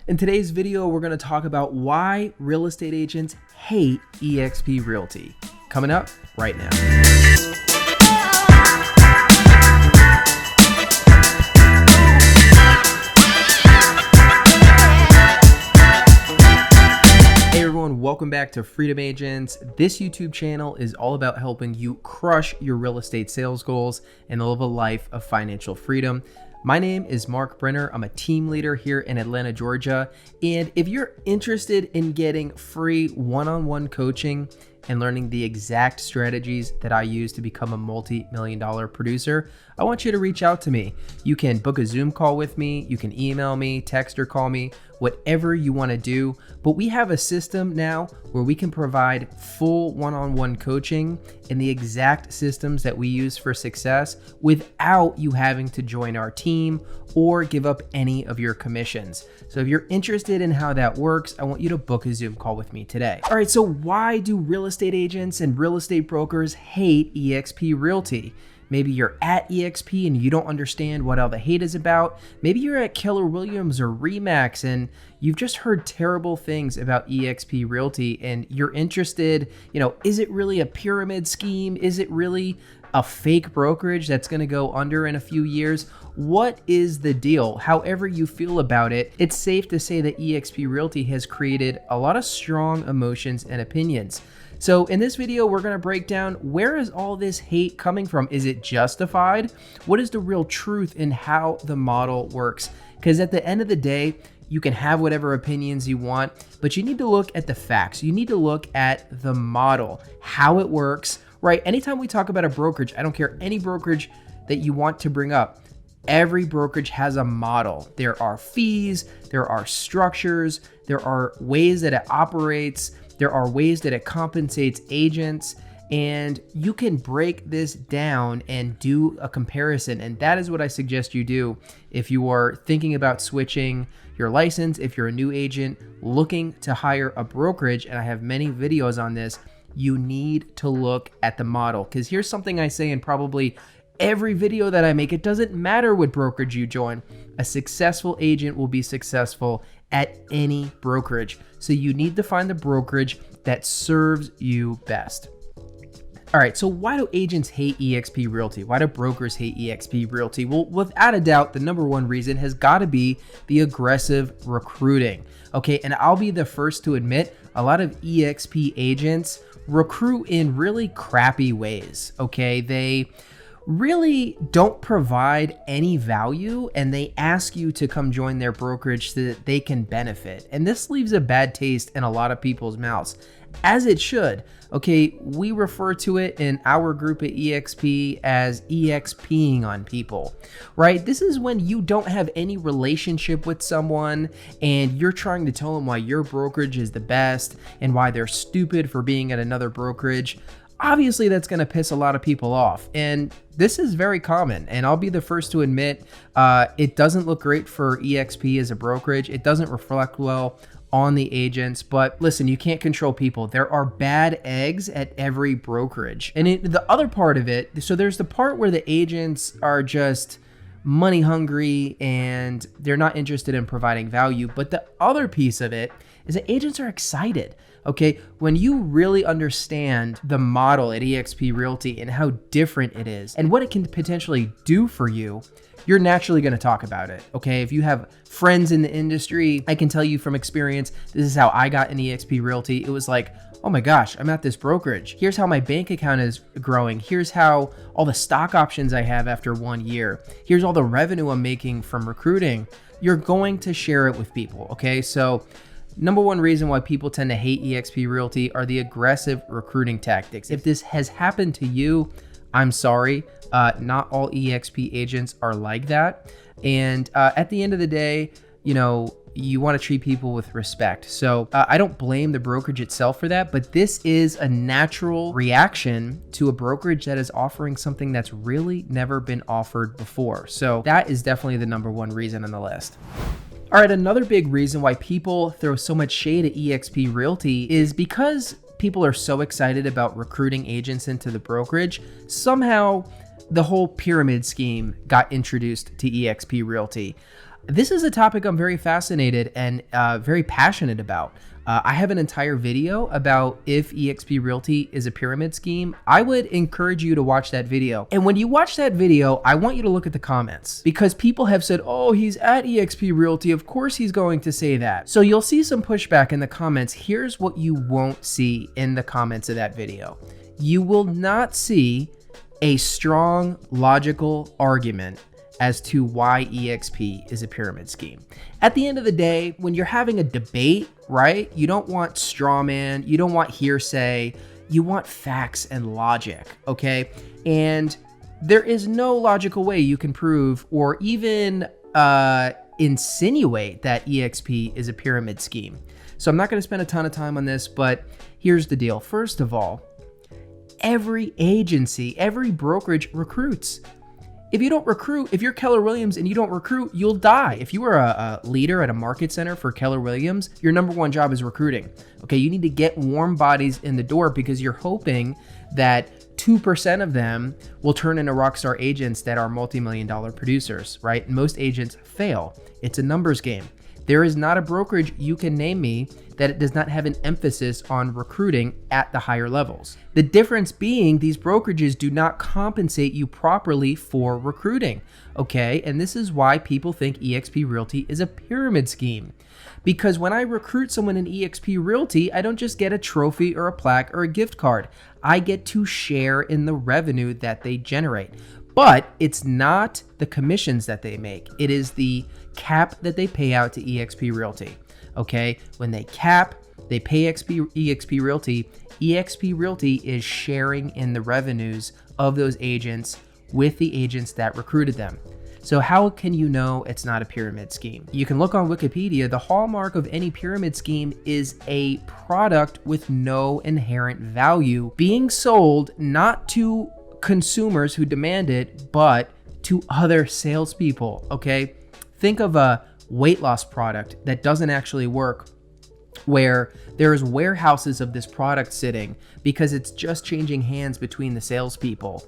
In today's video, we're going to talk about why real estate agents hate EXP Realty. Coming up right now. Hey everyone, welcome back to Freedom Agents. This YouTube channel is all about helping you crush your real estate sales goals and live a life of financial freedom. My name is Marc Brenner. I'm a team leader here in Atlanta, Georgia. And if you're interested in getting free one-on-one coaching and learning the exact strategies that I use to become a multi-million-dollar producer, I want you to reach out to me. You can book a Zoom call with me. You can email me, text or call me, whatever you want to do. But we have a system now where we can provide full one-on-one coaching and the exact systems that we use for success without you having to join our team or give up any of your commissions. So if you're interested in how that works, I want you to book a Zoom call with me today. All right, so why do real estate agents and real estate brokers hate EXP Realty? Maybe you're at EXP and you don't understand what all the hate is about. Maybe you're at Keller Williams or Remax and you've just heard terrible things about EXP Realty and you're interested, is it really a pyramid scheme? Is it really a fake brokerage that's going to go under in a few years? What is the deal? However you feel about it, it's safe to say that EXP Realty has created a lot of strong emotions and opinions. So in this video, we're going to break down, where is all this hate coming from? Is it justified? What is the real truth in how the model works? Because at the end of the day, you can have whatever opinions you want, but you need to look at the facts. You need to look at the model, how it works, right? Anytime we talk about a brokerage, I don't care any brokerage that you want to bring up, every brokerage has a model. There are fees, there are structures, there are ways that it operates, there are ways that it compensates agents, and you can break this down and do a comparison. And that is what I suggest you do if you are thinking about switching your license, if you're a new agent looking to hire a brokerage, and I have many videos on this, you need to look at the model. Because here's something I say in probably every video that I make: it doesn't matter what brokerage you join. A successful agent will be successful at any brokerage. So you need to find the brokerage that serves you best. All right, so why do agents hate EXP Realty? Why do brokers hate EXP Realty? Well, without a doubt, the number one reason has got to be the aggressive recruiting. Okay, and I'll be the first to admit, a lot of EXP agents recruit in really crappy ways. Okay, they really don't provide any value and they ask you to come join their brokerage so that they can benefit. And this leaves a bad taste in a lot of people's mouths, as it should. Okay, we refer to it in our group at EXP as EXPing on people, right? This is when you don't have any relationship with someone and you're trying to tell them why your brokerage is the best and why they're stupid for being at another brokerage. Obviously, that's going to piss a lot of people off. And this is very common. And I'll be the first to admit, it doesn't look great for EXP as a brokerage. It doesn't reflect well on the agents. But listen, you can't control people. There are bad eggs at every brokerage. And the other part of it, so there's the part where the agents are just money hungry and they're not interested in providing value. But the other piece of it is that agents are excited. Okay, when you really understand the model at EXP Realty and how different it is and what it can potentially do for you, you're naturally going to talk about it. Okay, if you have friends in the industry, I can tell you from experience, this is how I got in EXP Realty. It was like, oh my gosh, I'm at this brokerage. Here's how my bank account is growing. Here's how all the stock options I have after 1 year. Here's all the revenue I'm making from recruiting. You're going to share it with people. Okay, so number one reason why people tend to hate EXP Realty are the aggressive recruiting tactics. If this has happened to you, I'm sorry. Not all EXP agents are like that. And at the end of the day, you want to treat people with respect. So I don't blame the brokerage itself for that, but this is a natural reaction to a brokerage that is offering something that's really never been offered before. So that is definitely the number one reason on the list. All right, another big reason why people throw so much shade at EXP Realty is because people are so excited about recruiting agents into the brokerage. Somehow the whole pyramid scheme got introduced to EXP Realty. This is a topic I'm very fascinated and very passionate about. I have an entire video about if EXP Realty is a pyramid scheme. I would encourage you to watch that video. And when you watch that video, I want you to look at the comments, because people have said, oh, he's at EXP Realty, of course he's going to say that. So you'll see some pushback in the comments. Here's what you won't see in the comments of that video. You will not see a strong, logical argument as to why EXP is a pyramid scheme. At the end of the day, when you're having a debate, right, you don't want straw man, you don't want hearsay, you want facts and logic, okay? And there is no logical way you can prove or even insinuate that EXP is a pyramid scheme. So I'm not gonna spend a ton of time on this, but here's the deal. First of all, every agency, every brokerage recruits. If you don't recruit, if you're Keller Williams and you don't recruit, you'll die. If you are a leader at a market center for Keller Williams, your number one job is recruiting. Okay, you need to get warm bodies in the door because you're hoping that 2% of them will turn into rockstar agents that are multi-million-dollar producers, right? Most agents fail. It's a numbers game. There is not a brokerage you can name me that it does not have an emphasis on recruiting at the higher levels. The difference being these brokerages do not compensate you properly for recruiting, okay? And this is why people think EXP Realty is a pyramid scheme. Because when I recruit someone in EXP Realty, I don't just get a trophy or a plaque or a gift card. I get to share in the revenue that they generate. But it's not the commissions that they make. It is the cap that they pay out to EXP Realty, okay? When they cap, they pay EXP Realty. EXP Realty is sharing in the revenues of those agents with the agents that recruited them. So how can you know it's not a pyramid scheme? You can look on Wikipedia. The hallmark of any pyramid scheme is a product with no inherent value being sold not to consumers who demand it, but to other salespeople, okay? Think of a weight loss product that doesn't actually work, where there's warehouses of this product sitting because it's just changing hands between the salespeople.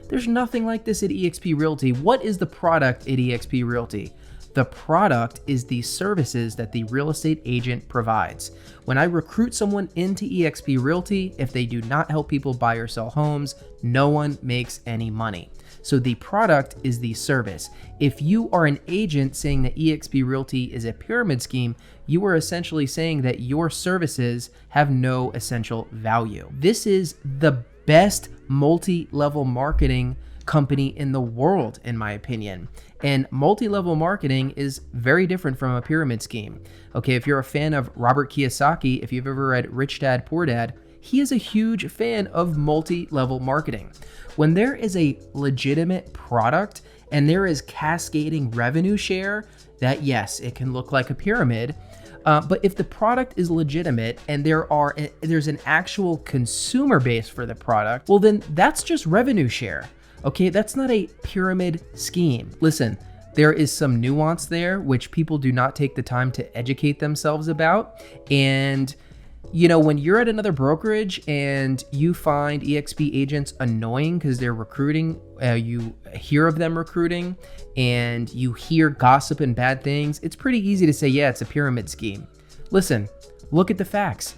There's nothing like this at EXP Realty. What is the product at EXP Realty? The product is the services that the real estate agent provides. When I recruit someone into EXP Realty, if they do not help people buy or sell homes, no one makes any money. So the product is the service. If you are an agent saying that EXP Realty is a pyramid scheme, you are essentially saying that your services have no essential value. This is the best multi-level marketing company in the world, in my opinion. And multi-level marketing is very different from a pyramid scheme. Okay, if you're a fan of Robert Kiyosaki, if you've ever read Rich Dad, Poor Dad, he is a huge fan of multi-level marketing. When there is a legitimate product and there is cascading revenue share, that yes, it can look like a pyramid. But if the product is legitimate and there's an actual consumer base for the product, well then that's just revenue share. Okay, that's not a pyramid scheme. Listen, there is some nuance there which people do not take the time to educate themselves about. And you know, when you're at another brokerage and you find EXP agents annoying because they're recruiting, you hear of them recruiting and you hear gossip and bad things, it's pretty easy to say, yeah, it's a pyramid scheme. Listen, look at the facts.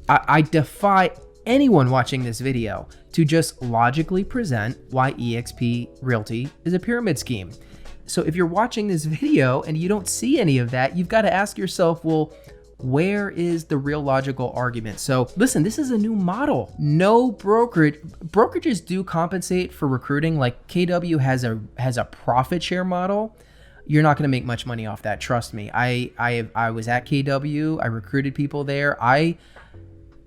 I defy anyone watching this video to just logically present why EXP Realty is a pyramid scheme. So if you're watching this video and you don't see any of that, you've got to ask yourself, well, where is the real logical argument? So listen, this is a new model. No brokerages do compensate for recruiting. Like KW has a profit share model. You're not going to make much money off that. Trust me. I was at KW. I recruited people there. I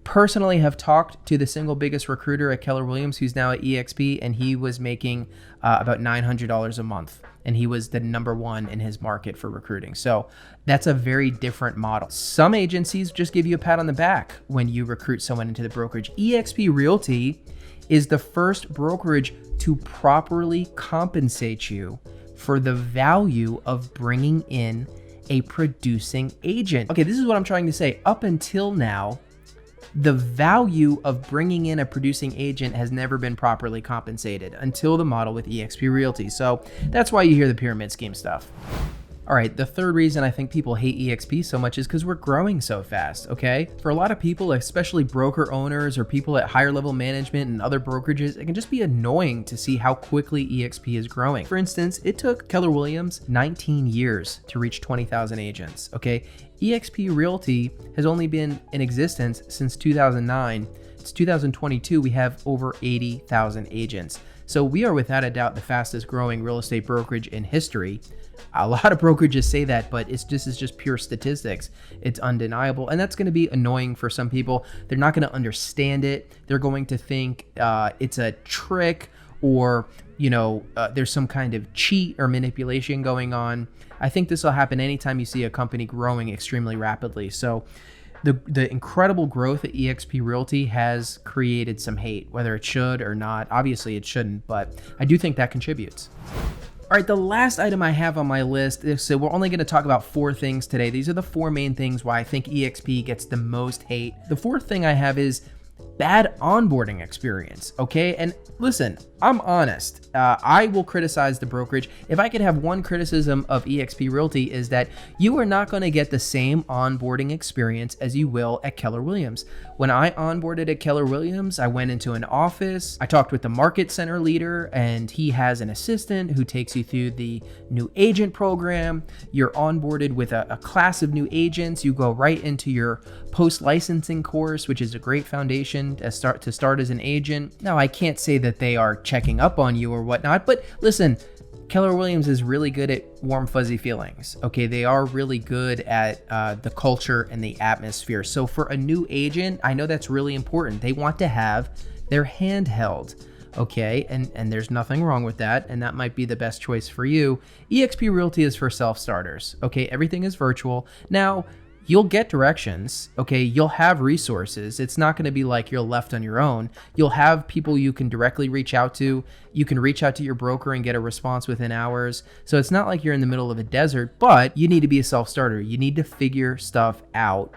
personally have talked to the single biggest recruiter at Keller Williams, who's now at EXP, and he was making about $900 a month. And he was the number one in his market for recruiting. So that's a very different model. Some agencies just give you a pat on the back when you recruit someone into the brokerage. EXP Realty is the first brokerage to properly compensate you for the value of bringing in a producing agent. Okay, this is what I'm trying to say. Up until now, the value of bringing in a producing agent has never been properly compensated until the model with EXP Realty. So that's why you hear the pyramid scheme stuff. All right, the third reason I think people hate EXP so much is because we're growing so fast, okay? For a lot of people, especially broker owners or people at higher level management and other brokerages, it can just be annoying to see how quickly EXP is growing. For instance, it took Keller Williams 19 years to reach 20,000 agents, okay? EXP Realty has only been in existence since 2009. It's 2022, we have over 80,000 agents. So we are without a doubt the fastest growing real estate brokerage in history. A lot of brokerages say that, but this is just pure statistics. It's undeniable, and that's going to be annoying for some people. They're not going to understand it. They're going to think it's a trick, or there's some kind of cheat or manipulation going on. I think this will happen anytime you see a company growing extremely rapidly. So the incredible growth at EXP Realty has created some hate, whether it should or not. Obviously it shouldn't, but I do think that contributes. All right, the last item I have on my list is, so we're only going to talk about 4 things today. These are the 4 main things why I think EXP gets the most hate. The 4th thing I have is bad onboarding experience, okay? And listen, I'm honest. I will criticize the brokerage. If I could have one criticism of EXP Realty, is that you are not going to get the same onboarding experience as you will at Keller Williams. When I onboarded at Keller Williams, I went into an office, I talked with the market center leader, and he has an assistant who takes you through the new agent program. You're onboarded with a class of new agents. You go right into your post-licensing course, which is a great foundation to start as an agent. Now, I can't say that they are checking up on you or whatnot, but listen, Keller Williams is really good at warm, fuzzy feelings. Okay, they are really good at the culture and the atmosphere. So for a new agent, I know that's really important. They want to have their hand held. Okay, and there's nothing wrong with that, and that might be the best choice for you. EXP Realty is for self-starters. Okay, everything is virtual. Now, you'll get directions, okay? You'll have resources. It's not going to be like you're left on your own. You'll have people you can directly reach out to. You can reach out to your broker and get a response within hours. So it's not like you're in the middle of a desert, but you need to be a self-starter. You need to figure stuff out.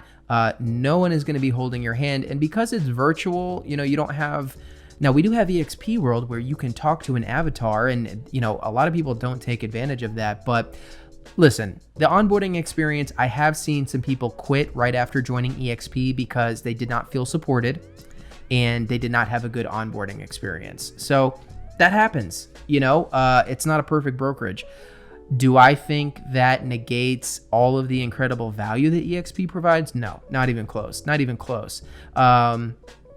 No one is going to be holding your hand. And because it's virtual, you don't have... Now, we do have EXP World where you can talk to an avatar, and, a lot of people don't take advantage of that, but... Listen, the onboarding experience, I have seen some people quit right after joining EXP because they did not feel supported and they did not have a good onboarding experience. So that happens, it's not a perfect brokerage. Do I think that negates all of the incredible value that EXP provides? No, not even close, not even close.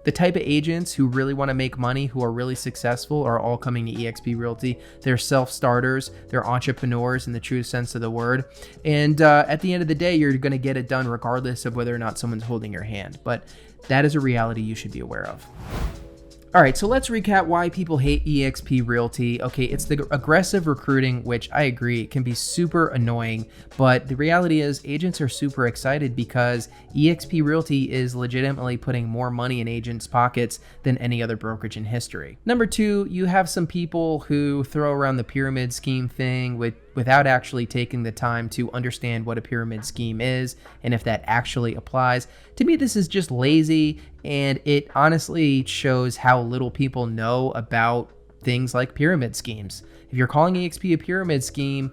The type of agents who really want to make money, who are really successful, are all coming to EXP Realty. They're self-starters. They're entrepreneurs in the true sense of the word. And at the end of the day, you're going to get it done regardless of whether or not someone's holding your hand. But that is a reality you should be aware of. All right, so let's recap why people hate EXP Realty. Okay, it's the aggressive recruiting, which I agree can be super annoying, but the reality is agents are super excited because EXP Realty is legitimately putting more money in agents' pockets than any other brokerage in history. Number 2, you have some people who throw around the pyramid scheme thing without actually taking the time to understand what a pyramid scheme is and if that actually applies. To me, this is just lazy, and it honestly shows how little people know about things like pyramid schemes. If you're calling EXP a pyramid scheme,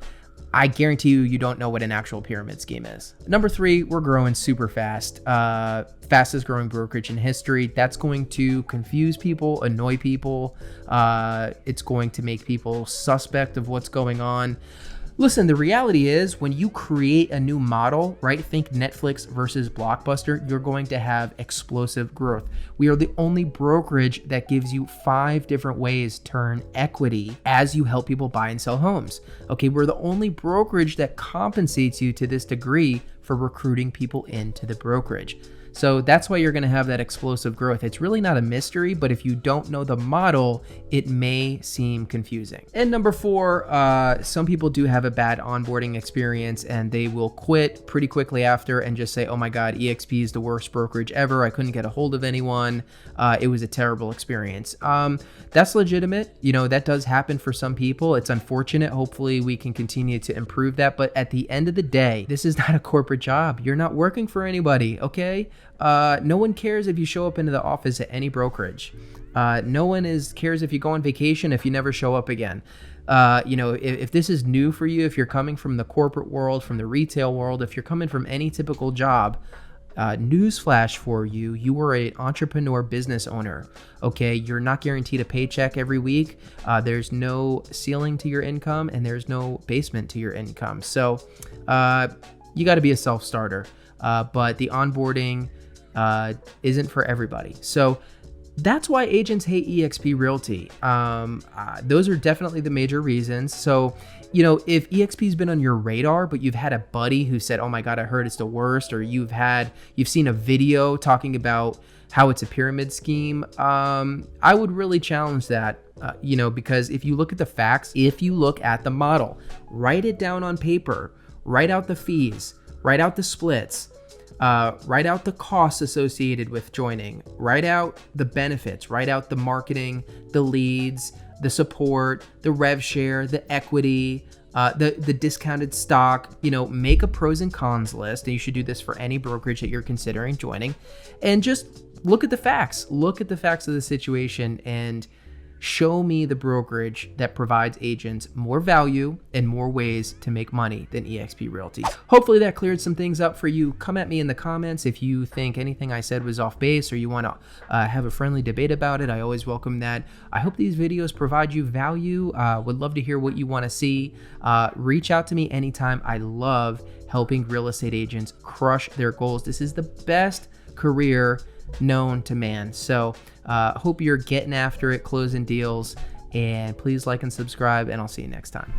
I guarantee you don't know what an actual pyramid scheme is. Number 3, we're growing super fast. Fastest growing brokerage in history. That's going to confuse people, annoy people. It's going to make people suspect of what's going on. Listen, the reality is when you create a new model, right? Think Netflix versus Blockbuster, you're going to have explosive growth. We are the only brokerage that gives you 5 different ways to earn equity as you help people buy and sell homes. Okay, we're the only brokerage that compensates you to this degree for recruiting people into the brokerage. So that's why you're going to have that explosive growth. It's really not a mystery, but if you don't know the model, it may seem confusing. And number 4, some people do have a bad onboarding experience and they will quit pretty quickly after and just say, oh my God, EXP is the worst brokerage ever. I couldn't get a hold of anyone. It was a terrible experience. That's legitimate. That does happen for some people. It's unfortunate. Hopefully we can continue to improve that. But at the end of the day, this is not a corporate job. You're not working for anybody, okay? No one cares if you show up into the office at any brokerage. No one cares if you go on vacation if you never show up again. if this is new for you, if you're coming from the corporate world, from the retail world, if you're coming from any typical job, newsflash for you, you are an entrepreneur business owner. Okay, you're not guaranteed a paycheck every week. There's no ceiling to your income, and there's no basement to your income. So you got to be a self-starter, but the onboarding isn't for everybody. So that's why agents hate EXP Realty. Those are definitely the major reasons. So, if EXP's been on your radar, but you've had a buddy who said, "Oh my God, I heard it's the worst," or you've seen a video talking about how it's a pyramid scheme, I would really challenge that, because if you look at the facts, if you look at the model, write it down on paper, write out the fees, write out the splits, write out the costs associated with joining, write out the benefits, write out the marketing, the leads, the support, the rev share, the equity, the discounted stock, make a pros and cons list. And you should do this for any brokerage that you're considering joining, and just look at the facts of the situation and show me the brokerage that provides agents more value and more ways to make money than EXP Realty. Hopefully that cleared some things up for you. Come at me in the comments if you think anything I said was off base, or you want to have a friendly debate about it. I always welcome that. I hope these videos provide you value. Would love to hear what you want to see. Reach out to me anytime. I love helping real estate agents crush their goals. This is the best career known to man. So hope you're getting after it, closing deals, and please like and subscribe, and I'll see you next time.